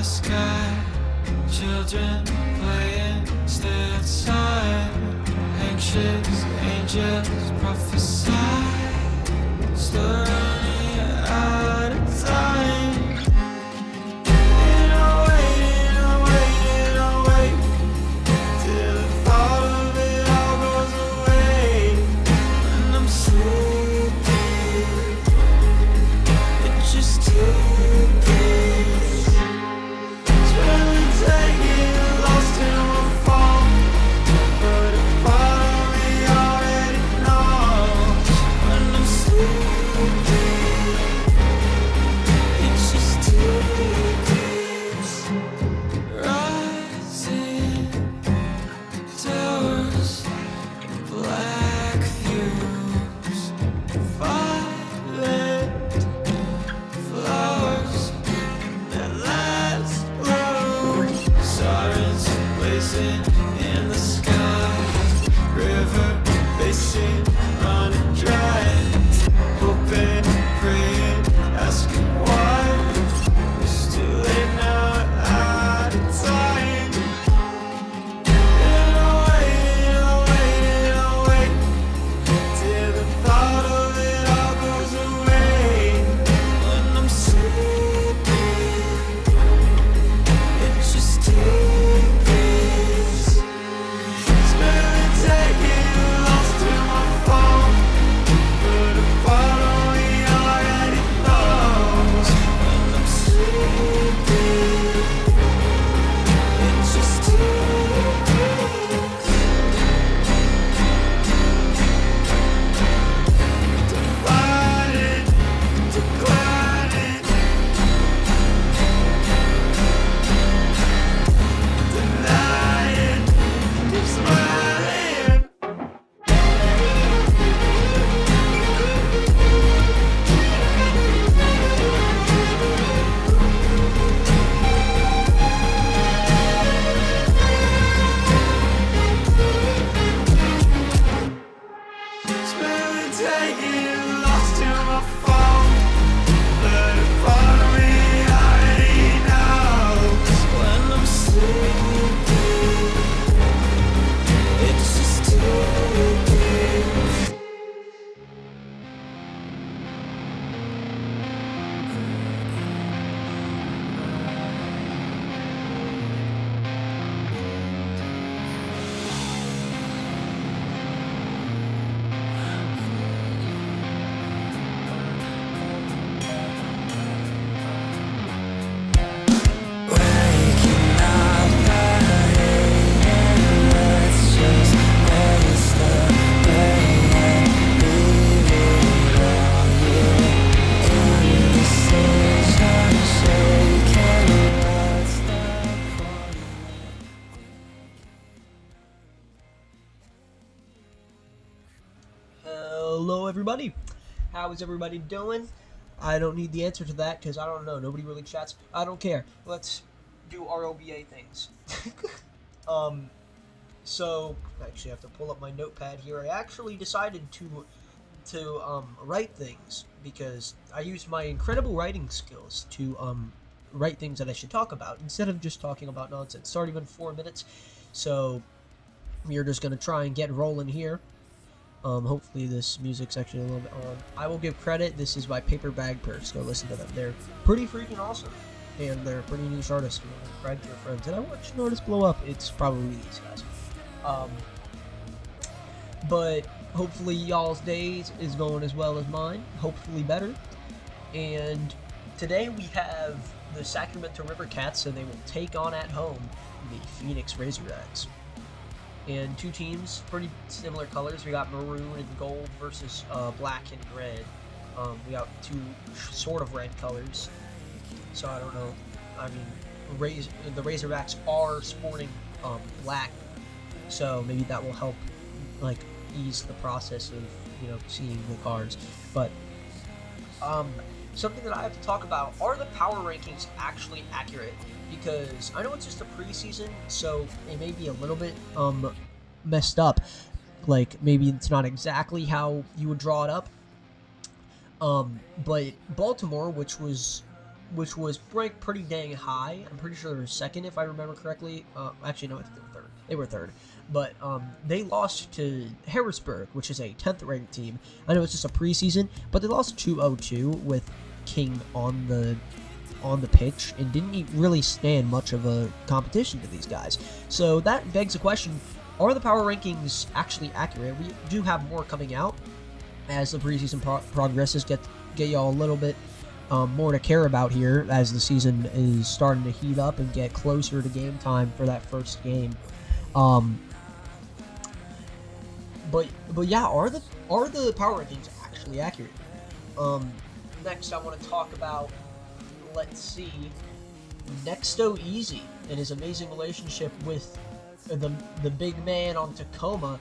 the sky, children playing, stay outside. Anxious angels prophesy, still running out of time. And I'll wait till the thought of it all goes away. When I'm sleeping, it just takes. Spelling taking lost in my phone, but a part of me already knows. When I'm sleeping, it just takes. Rising towers, black fumes, violet flowers that last bloom. Sirens blazing in the sky, river basin running dry. Hoping, praying, asking why. It's too late now, out of time. And I'll wait till the thought of it all goes away. When I'm sleeping, it just takes. Spelling taking lost in my phone, but a part of me already knows. When I'm sleeping, it just takes. Divided, declining, denying, keep smiling. Spelling taking lost in my phone, but a part of me already knows. When I'm sleeping, it just takes. Hello everybody, how is everybody doing? I don't need the answer to that because I don't know, nobody really chats. I don't care. Let's do RLBA things. So actually I have to pull up my notepad here. I actually decided to write things because I used my incredible writing skills to write things that I should talk about instead of just talking about nonsense. It's already been 4 minutes, so we're just gonna try and get rolling here. Hopefully this music's actually a little bit on. I will give credit, this is by Paper Bag Purse. Go listen to them. They're pretty freaking awesome. And they're pretty niche artists. You know, brag to your friends. Did I watch an artist blow up? It's probably these guys. But hopefully y'all's days is going as well as mine. Hopefully better. And today we have the Sacramento River Cats, and they will take on at home the Phoenix Razorbacks. And two teams, pretty similar colors. We got maroon and gold versus black and red. We got two sort of red colors. So I don't know. I mean, the Razorbacks are sporting black, so maybe that will help, like, ease the process of, you know, seeing the cards. But something that I have to talk about, are the power rankings actually accurate? Because I know it's just a preseason, so it may be a little bit messed up. Like, maybe it's not exactly how you would draw it up. But Baltimore, which was which was ranked pretty dang high. I'm pretty sure they were second, if I remember correctly. Actually, no, I think they were third. They were third. But they lost to Harrisburg, which is a 10th ranked team. I know it's just a preseason, but they lost 2-2 with King on the pitch and didn't really stand much of a competition to these guys. So that begs the question, are the power rankings actually accurate? We do have more coming out as the preseason progresses, get y'all a little bit more to care about here as the season is starting to heat up and get closer to game time for that first game. But yeah, are the power rankings actually accurate? Next, I want to talk about, let's see, Nexto-EZ and his amazing relationship with the big man on Tacoma,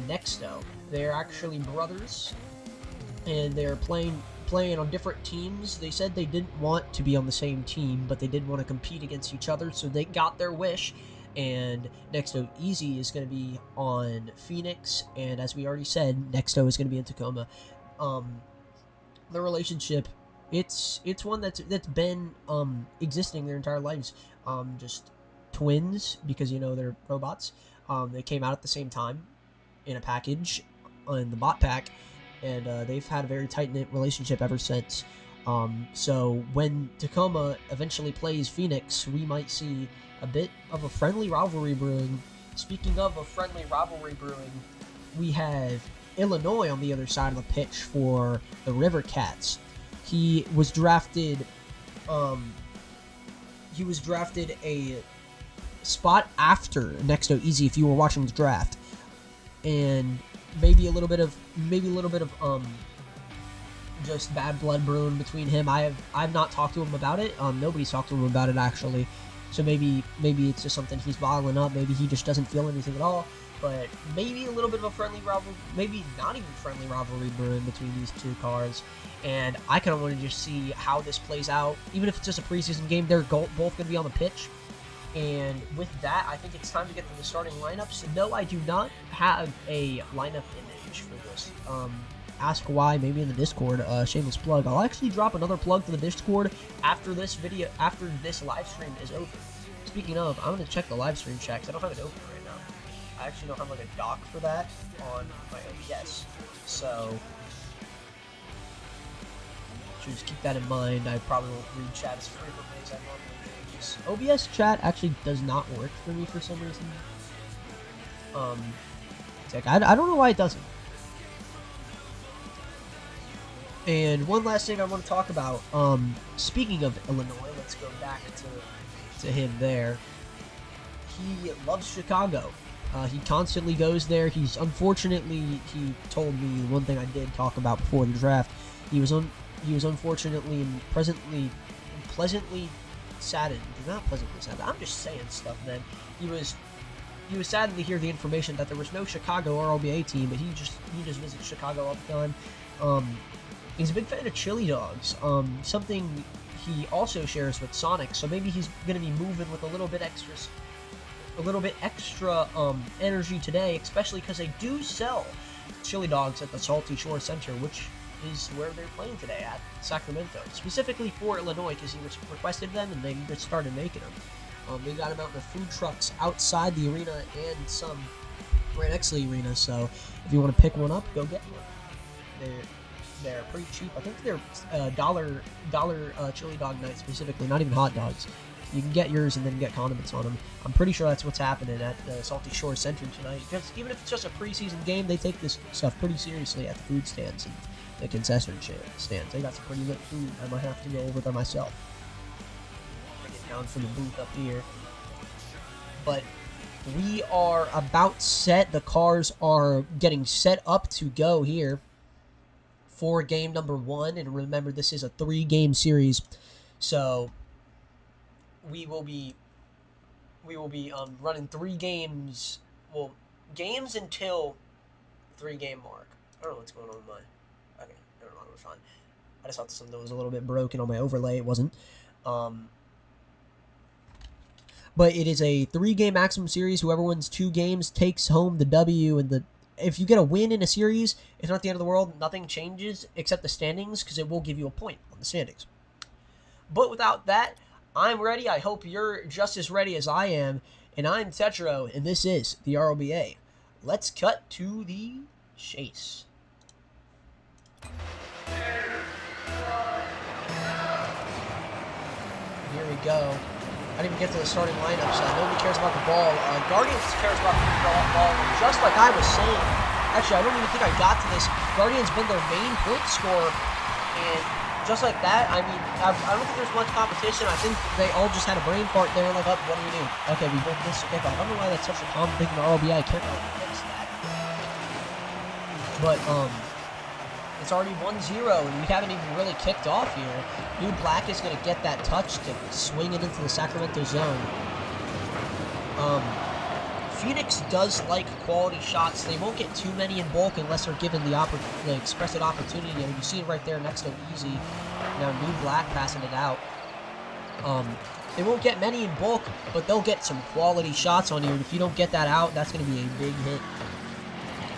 Nexto. They're actually brothers, and they're playing on different teams. They said they didn't want to be on the same team, but they did want to compete against each other, so they got their wish. And Nexto-EZ is going to be on Phoenix, and as we already said, Nexto is going to be in Tacoma. The relationship, it's one that's been existing their entire lives. Just twins, because they're robots. They came out at the same time in a package in the bot pack, and they've had a very tight-knit relationship ever since. So when Tacoma eventually plays Phoenix, we might see a bit of a friendly rivalry brewing. Speaking of a friendly rivalry brewing, we have Illinois on the other side of the pitch for the River Cats. He was drafted a spot after Nexto-EZ, if you were watching the draft, and maybe a little bit of just bad blood brewing between him. I've not talked to him about it. Nobody's talked to him about it, actually. So maybe it's just something he's bottling up. Maybe he just doesn't feel anything at all. But maybe a little bit of a friendly rivalry, maybe not even friendly rivalry brewing between these two cars. And I kind of want to just see how this plays out. Even if it's just a preseason game, they're both going to be on the pitch. And with that, I think it's time to get to the starting lineups. No, I do not have a lineup image for this. Ask why, maybe in the Discord. Shameless plug. I'll actually drop another plug to the Discord after this live stream is over. Speaking of, I'm going to check the live stream chat because I don't have it open right now. I actually don't have like a doc for that on my OBS. So just keep that in mind. I probably won't read chat as frequently as I normally do. OBS chat actually does not work for me for some reason. It's like, I don't know why it doesn't. And one last thing I want to talk about. Speaking of Illinois, let's go back to him there. He loves Chicago. He constantly goes there. He told me one thing I did talk about before the draft. He was unfortunately and pleasantly saddened. Not pleasantly saddened. I'm just saying stuff, man. He was saddened to hear the information that there was no Chicago RLBA team, but he just visits Chicago all the time. He's a big fan of chili dogs. Something he also shares with Sonic. So maybe he's gonna be moving with a little bit extra energy today, especially because they do sell chili dogs at the Salty Shore Center, which is where they're playing today at Sacramento, specifically for Illinois, because he requested them and they just started making them. They got them out in the food trucks outside the arena and some right next to the arena. So if you want to pick one up, go get one. They're pretty cheap. I think they're dollar chili dog night specifically, not even hot dogs. You can get yours and then get condiments on them. I'm pretty sure that's what's happening at the Salty Shore Center tonight. Because even if it's just a preseason game, they take this stuff pretty seriously at the food stands and the concession stands. They got some pretty lit food. I might have to go over there myself. Bring it down from the booth up here. But we are about set. The cars are getting set up to go here for game number 1. And remember, this is a 3-game series. So we will be running 3 games. Well, games until 3-game mark. I don't know what's going on with mine. Okay, never mind, we're fine. I just thought something was a little bit broken on my overlay. It wasn't. But it is a 3-game maximum series. Whoever wins 2 games takes home the W. And if you get a win in a series, it's not the end of the world. Nothing changes except the standings, because it will give you a point on the standings. But without that, I'm ready. I hope you're just as ready as I am. And I'm Tetro, and this is the RLBA. Let's cut to the chase. Here we go. I didn't even get to the starting lineup, so nobody cares about the ball. Guardians cares about the ball, and just like I was saying, actually, I don't even think I got to this. Guardians been their main point scorer, and just like that, I mean, I don't think there's much competition. I think they all just had a brain fart. They were like, oh, what do we do? Okay, we both missed a kickoff. I don't know why that's such a common thing in the RLBA. I can't really fix that. But, it's already 1-0, and we haven't even really kicked off here. New Black is going to get that touch to swing it into the Sacramento zone. Phoenix does like quality shots. They won't get too many in bulk unless they're given the expressed opportunity. And you see it right there, Nexto-EZ. Now New Black passing it out. They won't get many in bulk, but they'll get some quality shots on you. And if you don't get that out, that's going to be a big hit.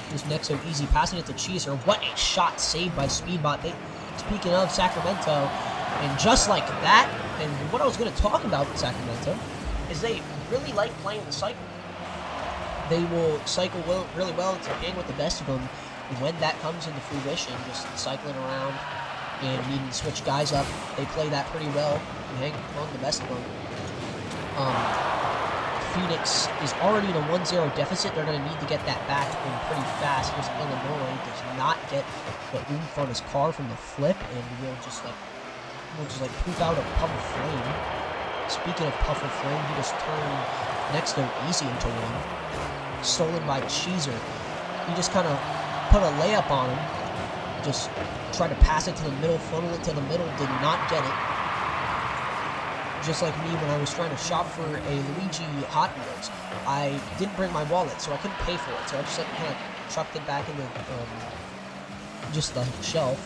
Here's Nexto-EZ passing it to Cheeser. What a shot saved by Speedbot. Speaking of Sacramento, and just like that, and what I was going to talk about with Sacramento is they really like playing the cycle. They will cycle really well to hang with the best of them. And when that comes into fruition, just cycling around and needing to switch guys up, they play that pretty well and hang among the best of them. Phoenix is already in a 1-0 deficit. They're going to need to get that back in pretty fast. Here's Illinois. Does not get the oomph on his car from the flip, and will just poof out a puff of flame. Speaking of puff of flame, he just turned Nexto-EZ into one. Stolen by Cheeser. He just kind of put a layup on him. Just tried to pass it to the middle, funnel it to the middle, did not get it. Just like me when I was trying to shop for a Luigi Hot Wheels. I didn't bring my wallet, so I couldn't pay for it. So I just kind of chucked it back into just the shelf.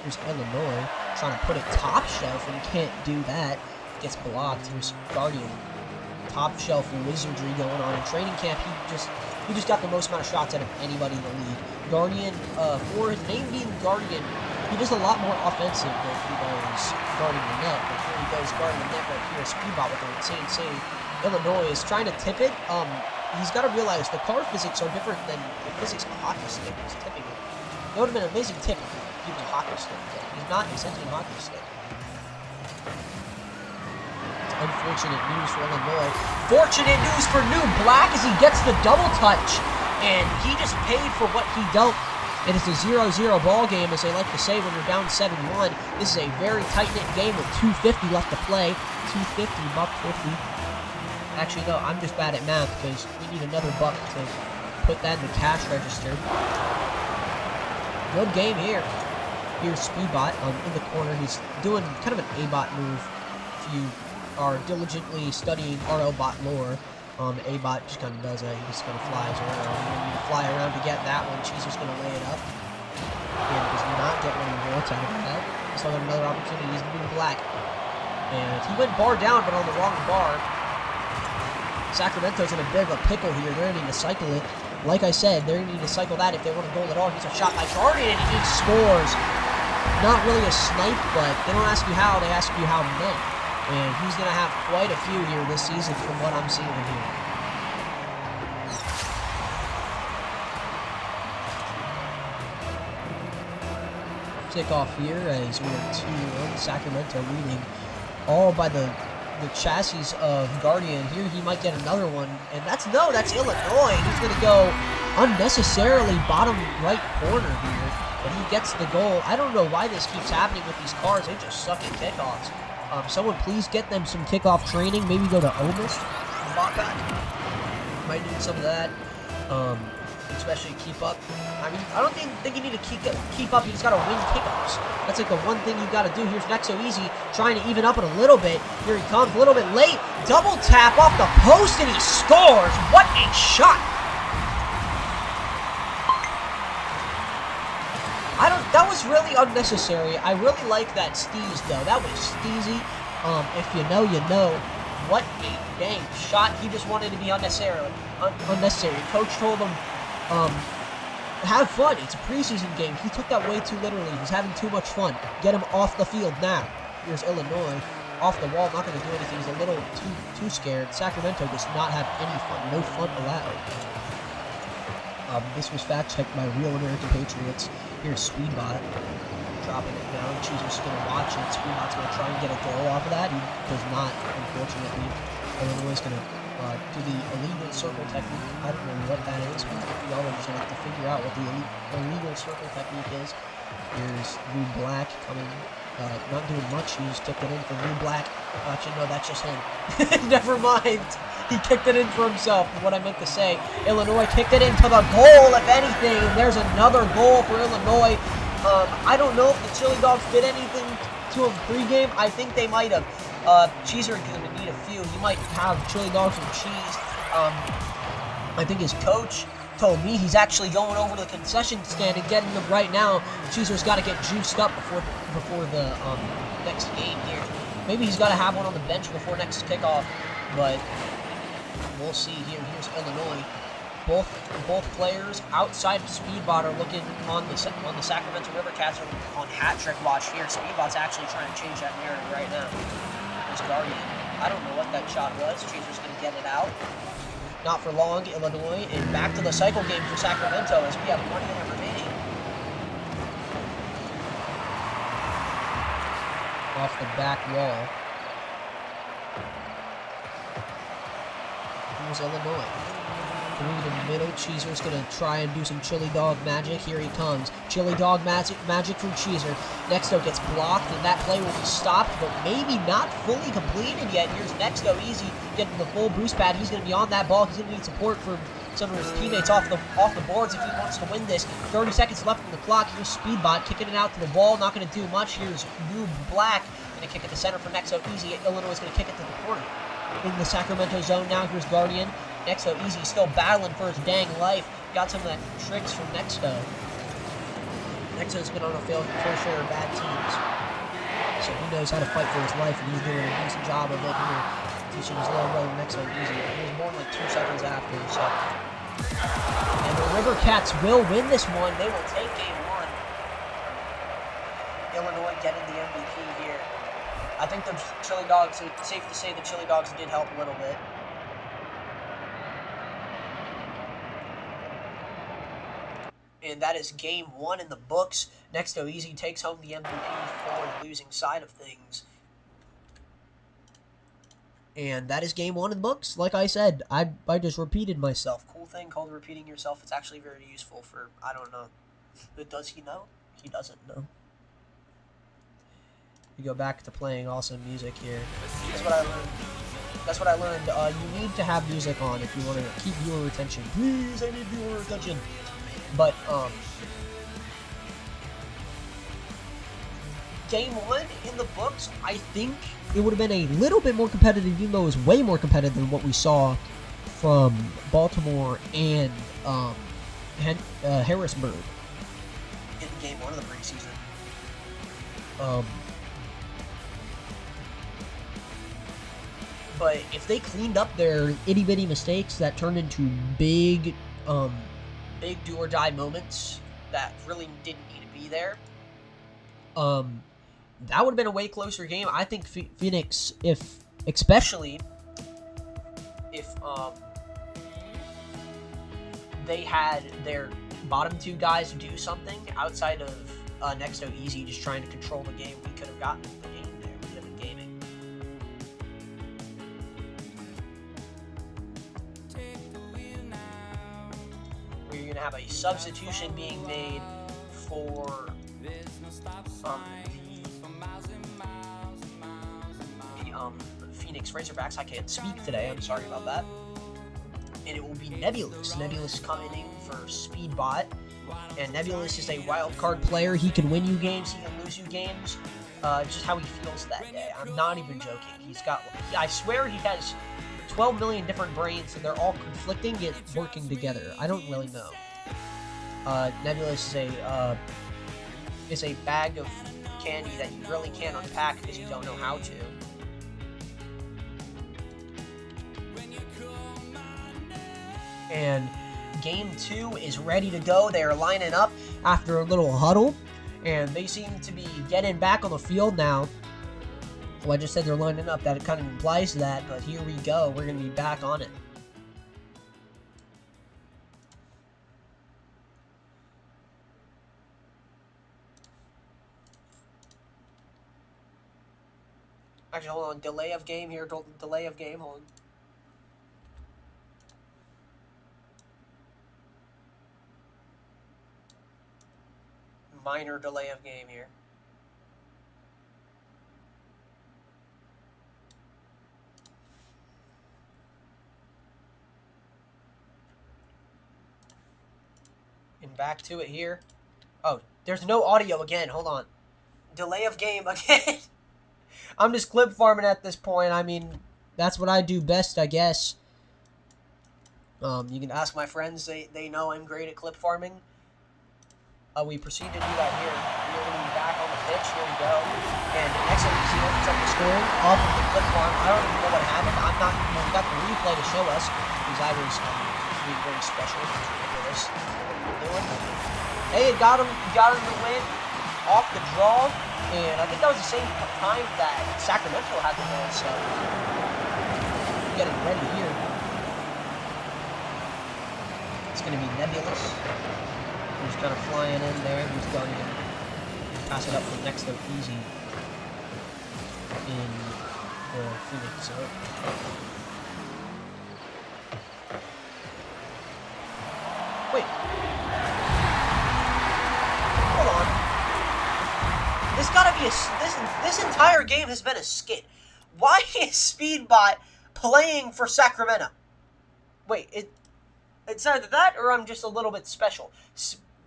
Here's Illinois trying to put it top shelf, and he can't do that. Gets blocked. Here's Guardian. Top shelf wizardry going on in training camp. He just got the most amount of shots out of anybody in the league. Guardian, for his name being Guardian, he does a lot more offensive than he does guarding the net. But here he goes guarding the net right here. Speedbot with an insane save. Illinois is trying to tip it. He's got to realize the car physics are different than the physics of a hockey stick. He's tipping it. That would have been an amazing tip if he was a hockey stick. He's not essentially a hockey stick. Unfortunate news for Illinois. Fortunate news for New Black as he gets the double touch. And he just paid for what he dealt. It is a 0-0 ball game, as they like to say when you're down 7-1. This is a very tight-knit game with 2:50 left to play. $2.50, $1.50. Actually, no, I'm just bad at math because we need another buck to put that in the cash register. Good game here. Here's Speedbot in the corner. He's doing kind of an A-bot move. If you are diligently studying RLBot lore, A-bot just kind of does that. He just kind of flies around. You need to fly around to get that one. Cheeser's going to lay it up. And does not get one more out of that. Still got another opportunity. He's New Black. And he went bar down, but on the wrong bar. Sacramento's in a bit of a pickle here. They're going to need to cycle it. Like I said, they're going to need to cycle that if they want a goal at all. Here's a shot by Guardian, and he scores. Not really a snipe, but they don't ask you how. They ask you how many. And he's going to have quite a few here this season from what I'm seeing here. Kickoff here as we're 2-1. Sacramento leading all by the chassis of Guardian. Here he might get another one. And that's Illinois. He's going to go unnecessarily bottom right corner here. But he gets the goal. I don't know why this keeps happening with these cars. They just suck at kickoffs. Someone please get them some kickoff training. Maybe go to Omist. Might need some of that. Especially keep up. I mean, I don't think you need to keep up. You just gotta win kickoffs. That's like the one thing you gotta do. Here's Nexto-EZ trying to even up it a little bit. Here he comes, a little bit late. Double tap off the post, and he scores. What a shot! That was really unnecessary. I really like that Steez, though. That was Steezy. If you know, you know. What a dang shot. He just wanted to be unnecessary. Coach told him, have fun. It's a preseason game. He took that way too literally. He's having too much fun. Get him off the field now. Here's Illinois. Off the wall, not going to do anything. He's a little too scared. Sacramento does not have any fun. No fun allowed. This was fact-checked by Real American Patriots. Here's Speedbot dropping it down. Cheezer's going to watch it. Speedbot's going to try and get a goal off of that. He does not, unfortunately. Illinois is going to do the illegal circle technique. I don't know what that is, but y'all are just going to have to figure out what the illegal circle technique is. Here's Lou Black coming, not doing much. He just kicked it in for Lou Black. Actually, no, that's just him. Never mind. He kicked it in for himself, what I meant to say. Illinois kicked it into the goal, if anything. There's another goal for Illinois. I don't know if the Chili Dogs did anything to him pregame. I think they might have. Cheeser is going to need a few. He might have chili dogs and cheese. I think his coach told me he's actually going over to the concession stand and getting them right now. Cheeser's got to get juiced up before the next game here. Maybe he's got to have one on the bench before next kickoff, but we'll see here. Here's Illinois. Both players outside of Speedbot are looking on the Sacramento River Cats are on hat trick watch here. Speedbot's actually trying to change that narrative right now. Guardian. I don't know what that shot was. Cheezer's going to get it out. Not for long, Illinois, and back to the cycle game for Sacramento as we have 1 minute remaining. Off the back wall. Here's Illinois. Through the middle, Cheezer's going to try and do some chili dog magic. Here he comes. Chili dog magic from Cheezer. Nexto gets blocked, and that play will be stopped, but maybe not fully completed yet. Here's Nexto-EZ getting the full boost pad. He's going to be on that ball. He's going to need support from some of his teammates off the boards if he wants to win this. 30 seconds left on the clock. Here's Speedbot kicking it out to the wall. Not going to do much. Here's Noob Black going to kick it to center for Nexto-EZ. Illinois is going to kick it to the corner. In the Sacramento zone now, here's Guardian. Nexto-EZ still battling for his dang life. Got some of that tricks from Nexto. Nexto's been on a fair share of bad teams, so he knows how to fight for his life, and he's doing a decent job of it here, teaching his little brother Nexto-EZ. He was born like 2 seconds after, so. And the River Cats will win this one. They will take game 1. Illinois getting the MVP here. I think the Chili Dogs, it's safe to say the Chili Dogs did help a little bit. And that is game 1 in the books. Nexto-EZ takes home the MVP for the losing side of things. And that is game 1 in the books. Like I said, I just repeated myself. Cool thing called repeating yourself. It's actually very useful for, I don't know. But does he know? He doesn't know. We go back to playing awesome music here. That's what I learned. That's what I learned. You need to have music on if you want to keep viewer retention. Please, I need viewer retention. But, game 1 in the books, I think it would have been a little bit more competitive, even though it was way more competitive than what we saw from Baltimore and, Harrisburg in game 1 of the preseason. But if they cleaned up their itty-bitty mistakes that turned into big do-or-die moments that really didn't need to be there, that would have been a way closer game. I think Phoenix, especially if they had their bottom 2 guys do something outside of Nexto-EZ just trying to control the game, we could have gotten the game there. We could have been gaming. You're going to have a substitution being made for the Phoenix Razorbacks. I can't speak today. I'm sorry about that. And it will be Nebulous. Nebulous coming in for Speedbot. And Nebulous is a wild card player. He can win you games. He can lose you games. Just how he feels that day. I'm not even joking. He's got, I swear he has 12 million different brains, and they're all conflicting yet working together. I don't really know. Nebulous is a bag of candy that you really can't unpack because you don't know how to. And game 2 is ready to go. They are lining up after a little huddle, and they seem to be getting back on the field now. Well, I just said they're lining up. That kind of implies that, but here we go. We're going to be back on it. Actually, hold on. Delay of game here. Delay of game. Hold on. Minor delay of game here. And back to it here. Oh, there's no audio again. Hold on. Delay of game again. I'm just clip farming at this point. I mean, that's what I do best, I guess. You can ask my friends. They know I'm great at clip farming. We proceed to do that here. We're going to be back on the pitch. Here we go. And Nexto-EZ opens up the scoring off of the clip farm. I don't even know what happened. I'm not even got the replay to show us because I was being very special. Ridiculous. Hey, it got him the win off the draw. And I think that was the same time that Sacramento had the ball. So getting ready here. It's going to be Nebulous. He's kind of flying in there. He's going to pass it up for Nexto-EZ in the Phoenix zone. Wait. Hold on. This gotta be this entire game has been a skit. Why is Speedbot playing for Sacramento? Wait, it's either that or I'm just a little bit special.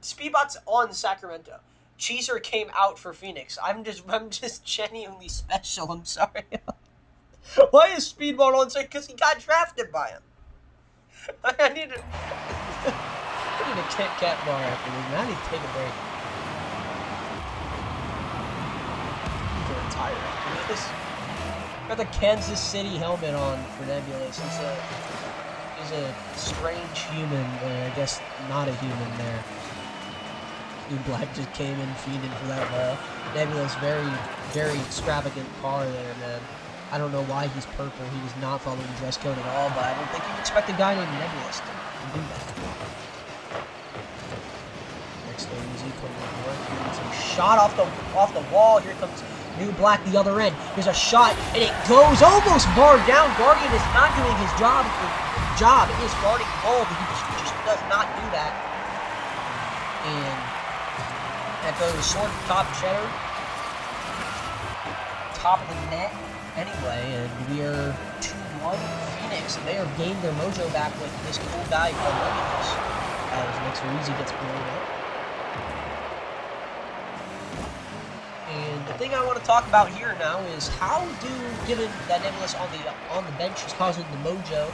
Speedbot's on Sacramento. Cheeser came out for Phoenix. I'm just genuinely special. I'm sorry. Why is Speedbot on Sacramento? Because he got drafted by him. I need a Kit Kat bar after this. Man, I need to take a break. I need to retire after this. Got the Kansas City helmet on for Nebulous. He's a strange human, I guess not a human there. Dude Black just came in feeding for that ball. Nebulous, very, very extravagant car there, man. I don't know why he's purple. He was not following dress code at all, but I don't think you'd expect a guy named Nebulous to do that. Nexto-EZ putting it to work. Here's a shot off the wall. Here comes New Black the other end. Here's a shot, and it goes almost barred down. Guardian is not doing his job. It is guarding the ball, but he just does not do that. And that goes short top cheddar. Top of the net. Anyway, and we are 2-1 Phoenix, and they have gained their mojo back with this cool guy called Nebulous. As Nexto-EZ gets blown up. And the thing I want to talk about here now is how given that Nebulous on the bench is causing the mojo,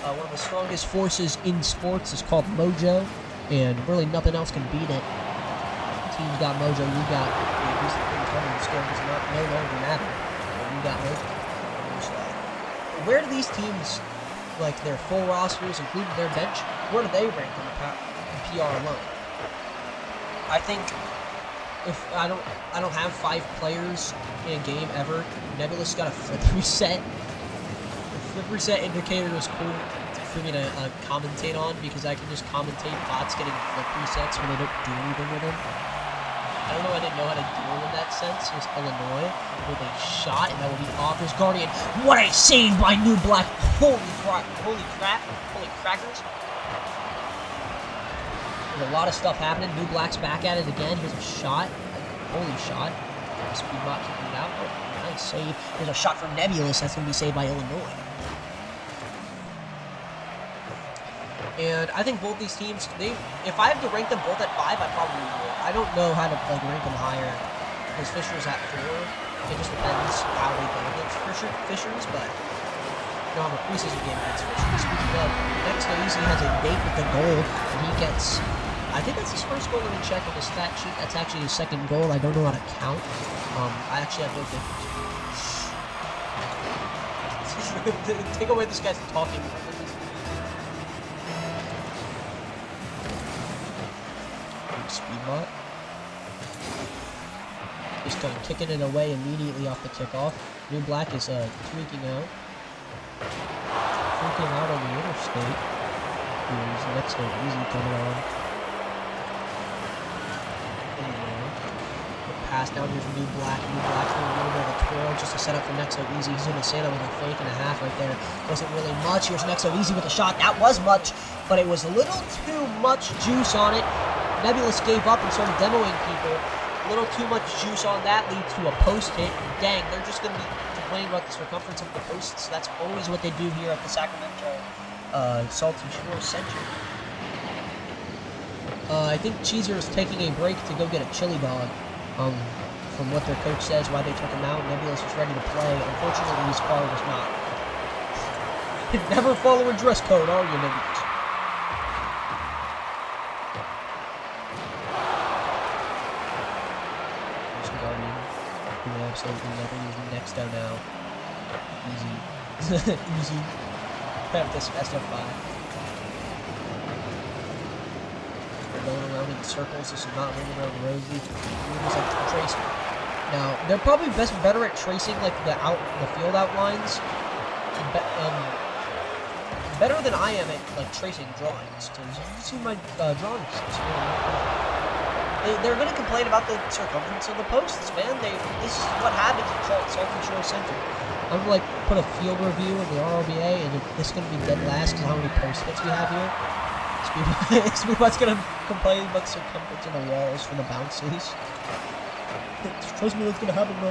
one of the strongest forces in sports is called mojo, and really nothing else can beat it. Team's got mojo, you got these things score does not no longer matter. You got mojo. Where do these teams, like their full rosters, including their bench, where do they rank in the PR alone? I think if I don't have 5 players in a game ever, Nebulous got a flip reset. The flip reset indicator was cool for me to commentate on because I can just commentate bots getting flip resets when they don't do anything with them. I don't know, I didn't know how to deal in that sense. It was Illinois with a shot, and that will be off his Guardian. What a save by New Black! Holy crackers! There's a lot of stuff happening. New Black's back at it again. Here's a shot. Holy shot. Speedbot kicking it out. Oh, nice save. There's a shot from Nebulous that's going to be saved by Illinois. And I think both these teams, if I have to rank them both at 5, I probably would. I don't know how to rank them higher because Fisher's at 4. It just depends how they go against Fisher's, but you know, I'm a preseason game against Fisher. Speaking of, Nexto-EZ has a date with the goal, and he gets, I think that's his first goal. Let me check on the stat sheet. That's actually his second goal. I don't know how to count. I actually have no difference. Take away this guy's talking. Speedbot. Just kicking it away immediately off the kickoff. New Black is freaking out. Freaking out on the interstate. Here's Nexto-EZ coming on. Pass down here from New Black. New Black doing a little bit of a twirl just to set up for Nexto-EZ. He's going to stand up with a fake and a half right there. Wasn't really much. Here's Nexto-EZ with a shot. That was much, but it was a little too much juice on it. Nebulous gave up and started demoing people. A little too much juice on that leads to a post hit. Dang, they're just going to be complaining about the circumference of the posts. That's always what they do here at the Sacramento Salty Shore Center. I think Cheezer is taking a break to go get a chili dog. From what their coach says, why they took him out. Nebulous was ready to play. Unfortunately, his car was not. Never follow a dress code, are you, Nebulous? There's Guardian, who will absolutely never use Nexto now. Easy. Easy. Have this SF5. Going around in circles. This is not moving around rosy. Moves like tracing. Now they're probably better at tracing like the field outlines. Better than I am at like tracing drawings. Have you seen my drawings? They're gonna complain about the circumference of the posts, man. This is what happens in Salty Shore Center. I'm gonna like put a field review in the RLBA, and this is gonna be dead last because how many post hits we have here. Speedbot's gonna complain about the circumference of the walls for the bounces. Trust me, that's gonna happen, bro.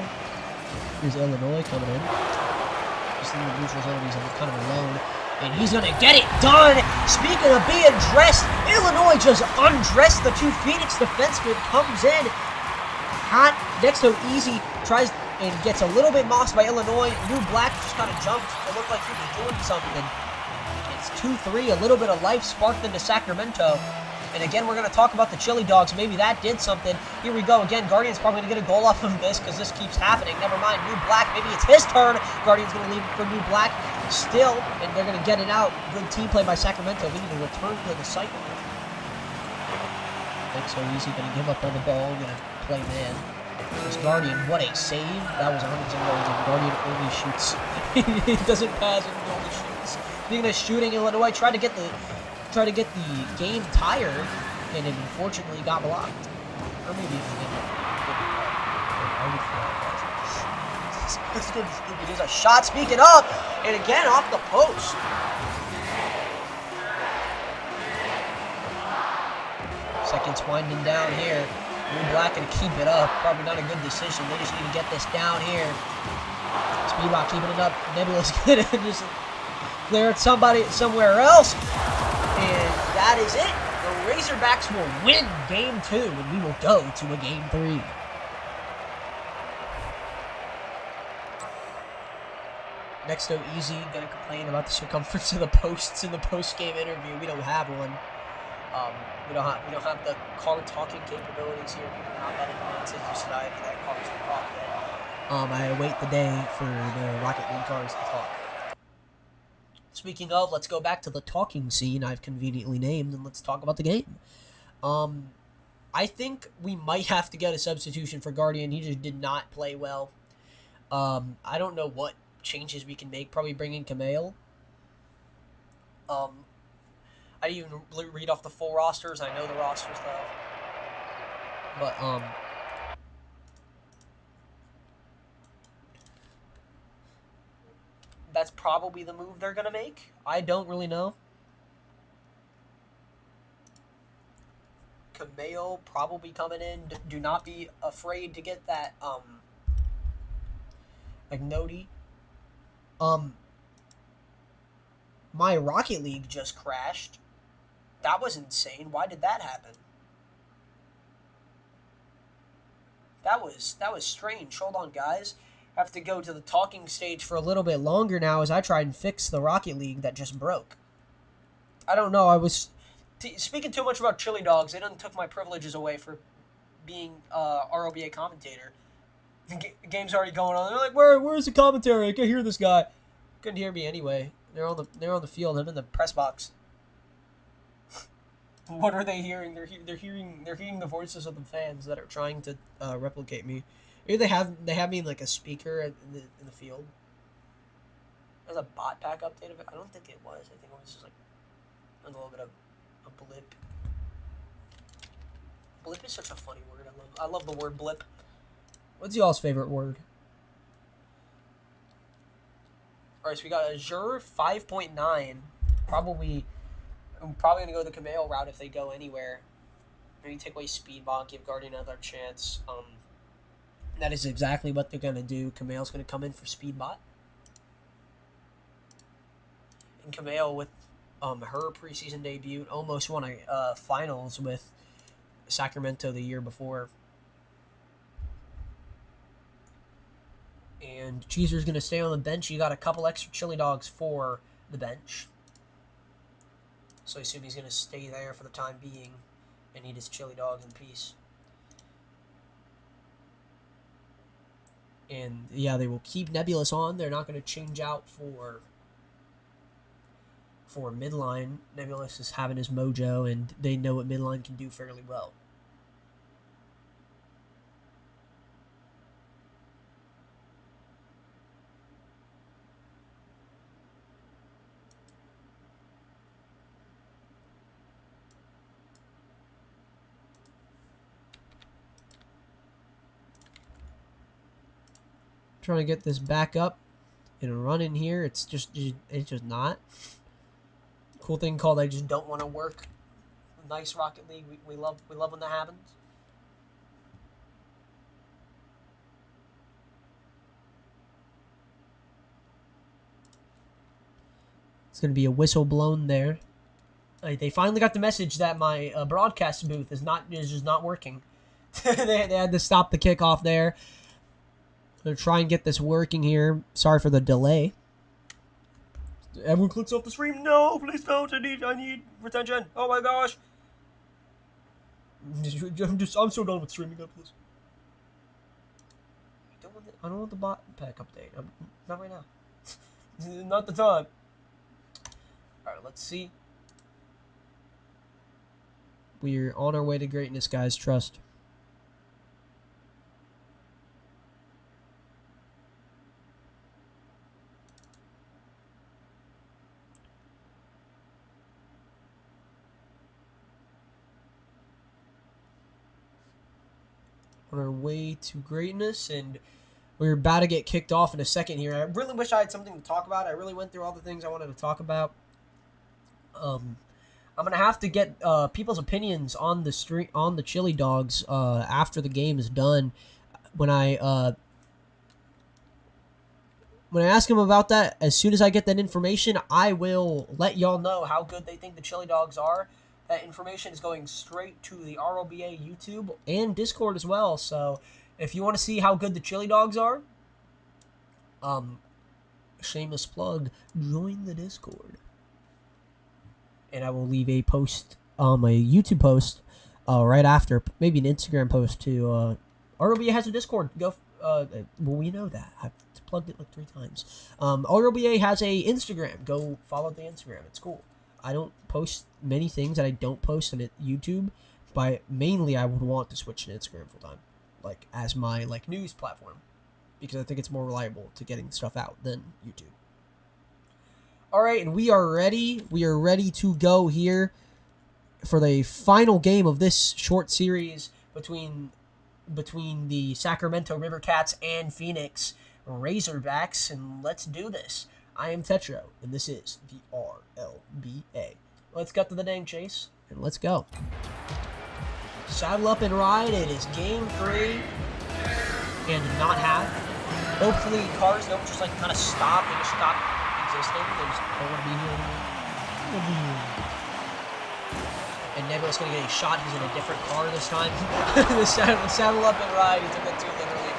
Here's Illinois coming in. Just in the neutral zone, he's kind of alone. And he's gonna get it done! Speaking of being dressed, Illinois just undressed the two Phoenix defensemen, comes in. Hot, Nexto-EZ tries and gets a little bit mossed by Illinois. New Black just kind of jumped. It looked like he was doing something. 2-3, a little bit of life sparked into Sacramento. And again, we're going to talk about the chili dogs. Maybe that did something. Here we go again. Guardian's probably going to get a goal off of this because this keeps happening. Never mind. New Black, maybe it's his turn. Guardian's going to leave it for New Black still, and they're going to get it out. Good team play by Sacramento. We need to return to the cycle. Nexto-EZ going to give up on the ball. Going to play man. This Guardian, what a save. That was on his own. Guardian only shoots. He doesn't pass, he only shoots. Speaking of shooting, Illinois tried to get the game tired, and it unfortunately got blocked. Or maybe it didn't. There's a shot, speaking up, and again off the post. Seconds winding down here. New Black gonna keep it up. Probably not a good decision. They just need to get this down here. Speedbot keeping it up. Nebulous gonna just clear it somewhere else. And that is it. The Razorbacks will win Game 2, and we will go to a Game 3. Nexto-EZ gonna complain about the circumference of the posts in the post-game interview. We don't have one. We don't have the car talking capabilities here. We're not that advanced as society that cars can talk yet. I await the day for the Rocket League cars to talk. Speaking of, let's go back to the talking scene I've conveniently named, and let's talk about the game. I think we might have to get a substitution for Guardian. He just did not play well. I don't know what changes we can make. Probably bring in Kamale. I didn't even read off the full rosters. I know the rosters, though. But, that's probably the move they're going to make. I don't really know. Kamale probably coming in. Do not be afraid to get that, Magnoti. My Rocket League just crashed. That was insane. Why did that happen? That was strange. Hold on, guys. Have to go to the talking stage for a little bit longer now as I try and fix the Rocket League that just broke. I don't know. I was speaking too much about chili dogs. They done took my privileges away for being RLBA commentator. The game's already going on. They're like, where's the commentary? I can't hear this guy. Couldn't hear me anyway. They're on the field. I'm in the press box. What are they hearing? They're hearing the voices of the fans that are trying to replicate me. Maybe they have me in like a speaker in the field. There's a bot pack update of it. I don't think it was. I think it was just like a little bit of a blip. Blip is such a funny word. I love the word blip. What's y'all's favorite word? Alright, so we got Azure 5.9. Probably gonna go the Kameo route if they go anywhere. Maybe take away Speedball, give Guardian another chance. That is exactly what they're gonna do. Kameo's gonna come in for Speedbot. And Kameo with her preseason debut almost won a finals with Sacramento the year before. And Cheeser's going to stay on the bench. You got a couple extra chili dogs for the bench. So I assume he's going to stay there for the time being and eat his chili dog in peace. And yeah, they will keep Nebulous on. They're not going to change out for midline. Nebulous is having his mojo, and they know what midline can do fairly well. Trying to get this back up and run in here. It's just not. Cool thing called I just don't want to work. Nice Rocket League. We love when that happens. It's gonna be a whistle blown there. They finally got the message that my broadcast booth is just not working. they had to stop the kickoff there. They're trying to get this working here. Sorry for the delay. Everyone clicks off the stream. No, please don't. I need retention. Oh my gosh. I'm so done with streaming. Please. I don't want the bot pack update. Not right now. Not the time. All right, let's see. We're on our way to greatness, guys. Trust. On our way to greatness, and we're about to get kicked off in a second here. I really wish I had something to talk about. I really went through all the things I wanted to talk about. I'm gonna have to get people's opinions on the chili dogs after the game is done. When I ask them about that, as soon as I get that information, I will let y'all know how good they think the chili dogs are. That information is going straight to the RLBA YouTube and Discord as well. So if you want to see how good the chili dogs are, shameless plug, join the Discord. And I will leave a post, a YouTube post, right after, maybe an Instagram post too. RLBA has a Discord. Go. Well, we know that. I've plugged it like 3 times. RLBA has a Instagram. Go follow the Instagram. It's cool. I don't post many things that I don't post on YouTube, but mainly I would want to switch to Instagram full time, like as my news platform, because I think it's more reliable to getting stuff out than YouTube. All right, and we are ready. We are ready to go here for the final game of this short series between the Sacramento River Cats and Phoenix Razorbacks, and let's do this. I am Tetro, and this is the RLBA. Let's cut to the dang chase, and let's go. Saddle up and ride. It is game 3 and not half. Hopefully cars don't just kind of stop. They just stop existing. They just don't want to be here anymore. And Nebula's going to get a shot. He's in a different car this time. the saddle up and ride. He took that too literally.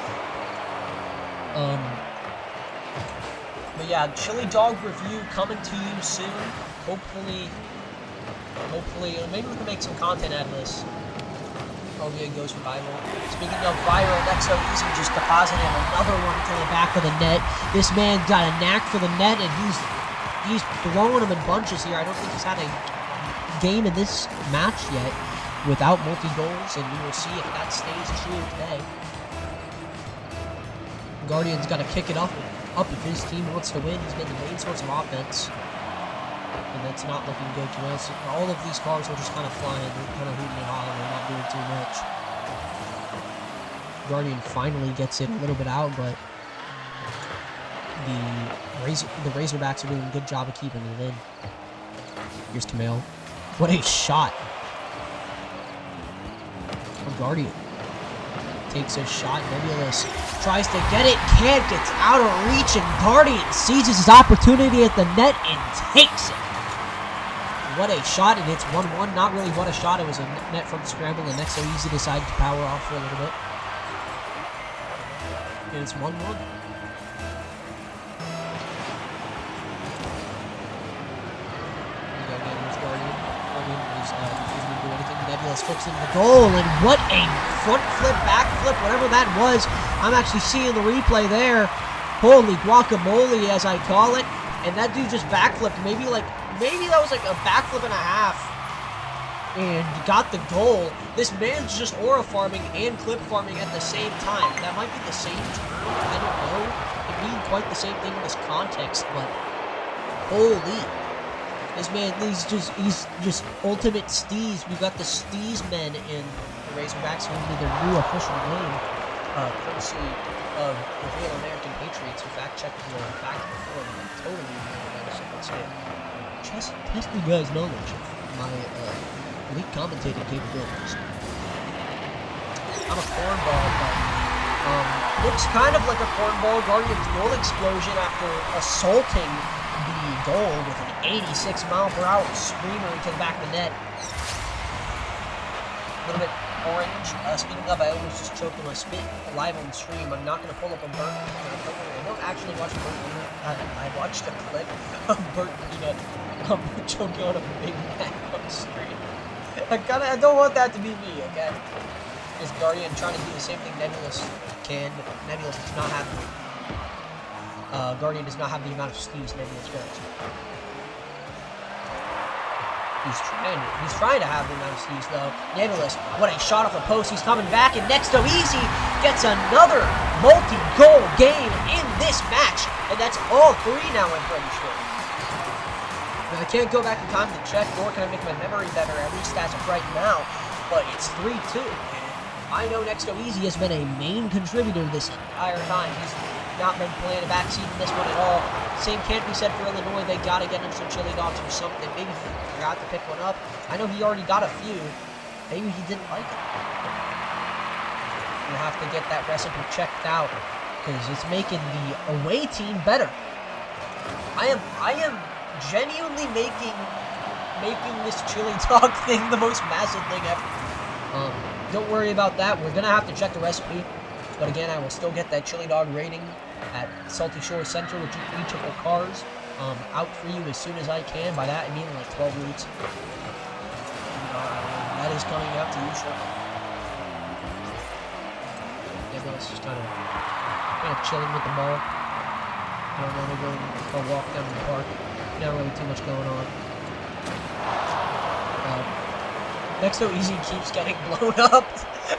But yeah, chili dog review coming to you soon. Hopefully, maybe we can make some content out of this. Oh yeah, it goes for viral. Speaking of viral, Nexto-EZ just deposited another one to the back of the net. This man got a knack for the net, and he's throwing them in bunches here. I don't think he's had a game in this match yet without multi-goals, and we will see if that stays true today. Guardian's got to kick it up if his team wants to win. He's been the main source of offense. And that's not looking good to us. All of these cars are just kind of flying. They're kind of hooting and hollering. They're not doing too much. Guardian finally gets it a little bit out, but the Razorbacks are doing a good job of keeping it in. Here's Camille. What a shot. Guardian takes a shot. Nebulous tries to get it. Can't. Gets out of reach, and Guardian seizes his opportunity at the net and takes it. What a shot, and it's 1-1. Not really what a shot. It was a net from the scramble, and Nexto-EZ decided to power off for a little bit. And it's 1-1. Nebulous flips into the goal, and what a front flip, back flip, whatever that was. I'm actually seeing the replay there. Holy guacamole, as I call it. And that dude just backflipped. Maybe that was like a backflip and a half. And got the goal. This man's just aura farming and clip farming at the same time. That might be the same term. I don't know. It means quite the same thing in this context, but holy. This man, he's just ultimate steez. We got the steez men in the Razorbacks, who will be their new official name, courtesy of the Real American Patriots, who fact-checked the fact before, and totally just test you guys' knowledge of my elite commentating capabilities. I'm a cornball, but looks kind of like a cornball. Guardian's goal explosion after assaulting the goal with an 86-mile-per-hour screamer into the back of the net. A little bit orange. Speaking of, I almost just choked on my spit live on the stream. I'm not going to pull up a Burt. I don't actually watch Burt Peanut. I watched a clip of Burt Peanut choking on a Big Mac on the stream. I don't want that to be me, okay? This Guardian trying to do the same thing Nebulous can, but Nebulous does not have Guardian does not have the amount of steez Nebulous does. He's trying to have the amount of steez though. Nebulous, what a shot off the post. He's coming back, and Nexto-EZ gets another multi-goal game in this match, and that's all three now, I'm pretty sure. Now, I can't go back in time to check, nor can I make my memory better, at least as of right now, but it's 3-2. I know Nexto-EZ has been a main contributor this entire time. He's not been playing a backseat in this one at all. Same can't be said for Illinois. They got to get him some chili dogs or something. Maybe he forgot to pick one up. I know he already got a few. Maybe he didn't like it. We'll have to get that recipe checked out because it's making the away team better. I am genuinely making this chili dog thing the most massive thing ever. Don't worry about that. We're gonna have to check the recipe. But again, I will still get that chili dog rating at Salty Shore Center with each of our cars out for you as soon as I can. By that, I mean like 12 weeks. That is coming out to you shortly. Yeah, it's just kind of chilling with the ball. I don't know, they're going for a walk down the park. Not really too much going on. Nexto-EZ keeps getting blown up.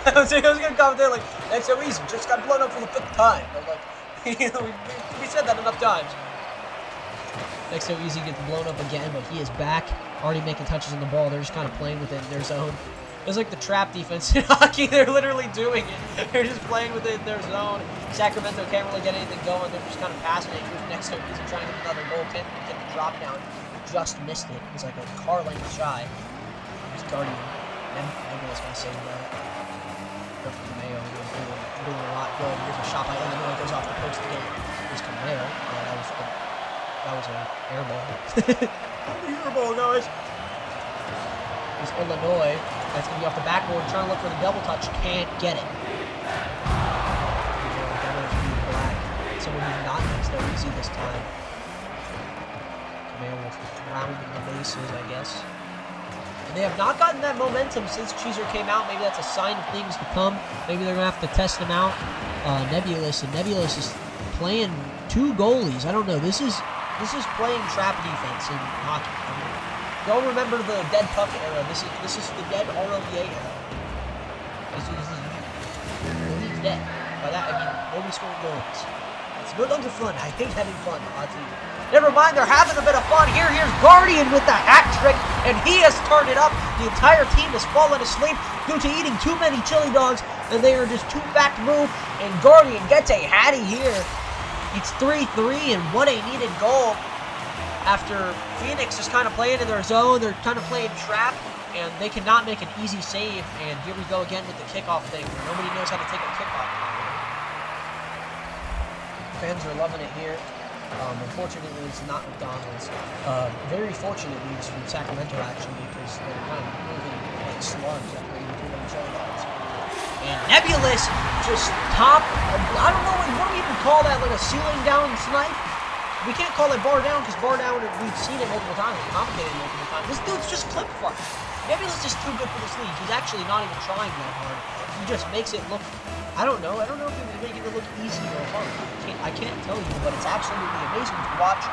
I was gonna comment there like, Nexto-EZ just got blown up for the 5th time. But like, we said that enough times. Nexto-EZ gets blown up again, but he is back, already making touches on the ball. They're just kind of playing within their zone. It's like the trap defense in hockey. They're literally doing it. They're just playing within their zone. Sacramento can't really get anything going. They're just kind of passing it. Here's Nexto-EZ trying to get another goal. Can't get the drop down. Just missed it. It was like a car length shy. Here's Guardian. Nebulous gonna save that. Perfect Mayo. Doing a lot good. Here's a shot by Illinois. Goes off the post again. Here's Cameo. Yeah, that was an air ball. Air ball, guys. Here's Illinois. That's gonna be off the backboard. Trying to look for the double touch. Can't get it. Black. Someone who's not Nexto-EZ this time. Cameo will round the bases, I guess. They have not gotten that momentum since Cheeser came out. Maybe that's a sign of things to come. Maybe they're going to have to test him out. Nebulous, and Nebulous is playing 2 goalies. I don't know. This is playing trap defense in hockey. I mean, y'all remember the dead puck era. This is the dead RLBA era. This is the league's dead. By that, I mean nobody scoring goals. It's no longer fun. I hate having fun on TV. Never mind, they're having a bit of fun here. Here's Guardian with the hat trick, and he has turned it up. The entire team has fallen asleep due to eating too many chili dogs, and they are just too fat to move, and Guardian gets a hattie here. It's 3-3, and what a needed goal. After Phoenix is kind of playing in their zone, they're kind of playing trap, and they cannot make an easy save, and here we go again with the kickoff thing. Nobody knows how to take a kickoff. Fans are loving it here. Unfortunately, it's not McDonald's. Very fortunate news from Sacramento, actually, because they're kind of moving like slugs after eating too many chili dogs. And Nebulous just I don't know, what do we even call that, like a ceiling down snipe? We can't call it bar down, because bar down, we've seen it multiple times, we've commentated it multiple times. This dude's just clip fart. Nebulous is just too good for this league. He's actually not even trying that hard. He just makes it look, I don't know if he's making it look easy or hard. I can't tell you, but it's absolutely amazing to watch.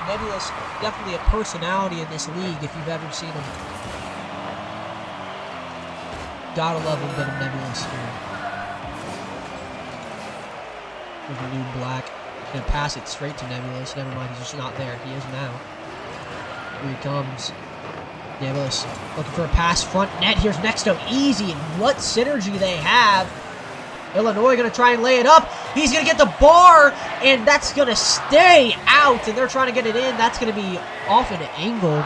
Nebulous, definitely a personality in this league if you've ever seen him. Gotta love a bit of Nebulous here. With the new black. Gonna pass it straight to Nebulous. Never mind, he's just not there. He is now. Here he comes. Nebulous looking for a pass front net. Here's Nexto-EZ, and what synergy they have. Illinois going to try and lay it up. He's going to get the bar, and that's going to stay out, and they're trying to get it in. That's going to be off an angle.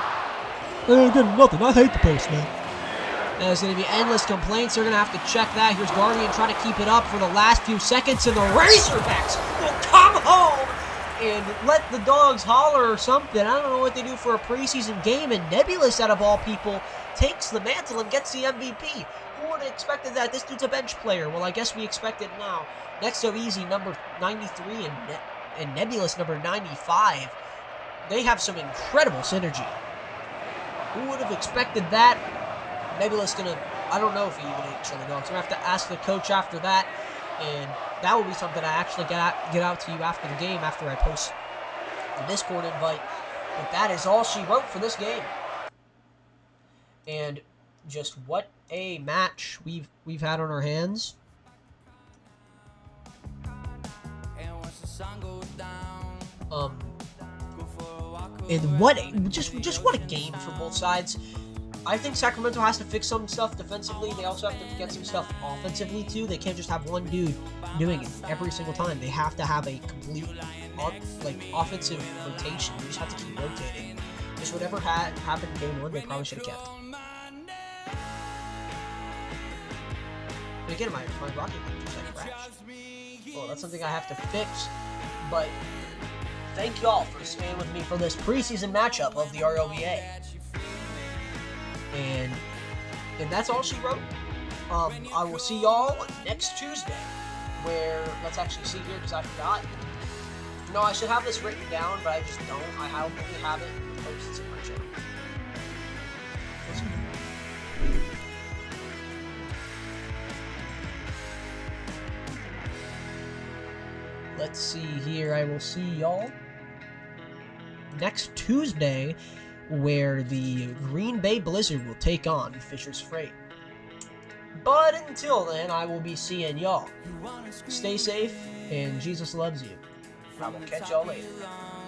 Good nothing. I hate the post, man. There's going to be endless complaints. They're going to have to check that. Here's Guardian trying to keep it up for the last few seconds, and the Razorbacks will come home and let the dogs holler or something. I don't know what they do for a preseason game, and Nebulous, out of all people, takes the mantle and gets the MVP. Who would have expected that? This dude's a bench player. Well, I guess we expect it now. Nexto-EZ, number 93, and Nebulous, number 95. They have some incredible synergy. Who would have expected that? Nebulous gonna, I don't know if he even ate chili dogs. I'm gonna have to ask the coach after that, and that will be something I actually get out to you after the game, after I post the Discord invite. But that is all she wrote for this game. And just what a match we've had on our hands. And what a game for both sides. I think Sacramento has to fix some stuff defensively. They also have to get some stuff offensively too. They can't just have one dude doing it every single time. They have to have a complete offensive rotation. They just have to keep rotating. Just whatever happened game one, they probably should have kept. And again, my rocket league just crashed. Well, that's something I have to fix. But thank y'all for staying with me for this preseason matchup of the RLBA. And that's all she wrote. I will see y'all next Tuesday, where, let's actually see here, because I forgot. No, I should have this written down, but I just don't. I hopefully have it posted in my channel. Let's see here. I will see y'all next Tuesday, where the Green Bay Blizzard will take on Fisher's Freight. But until then, I will be seeing y'all. Stay safe, and Jesus loves you. I will catch y'all later.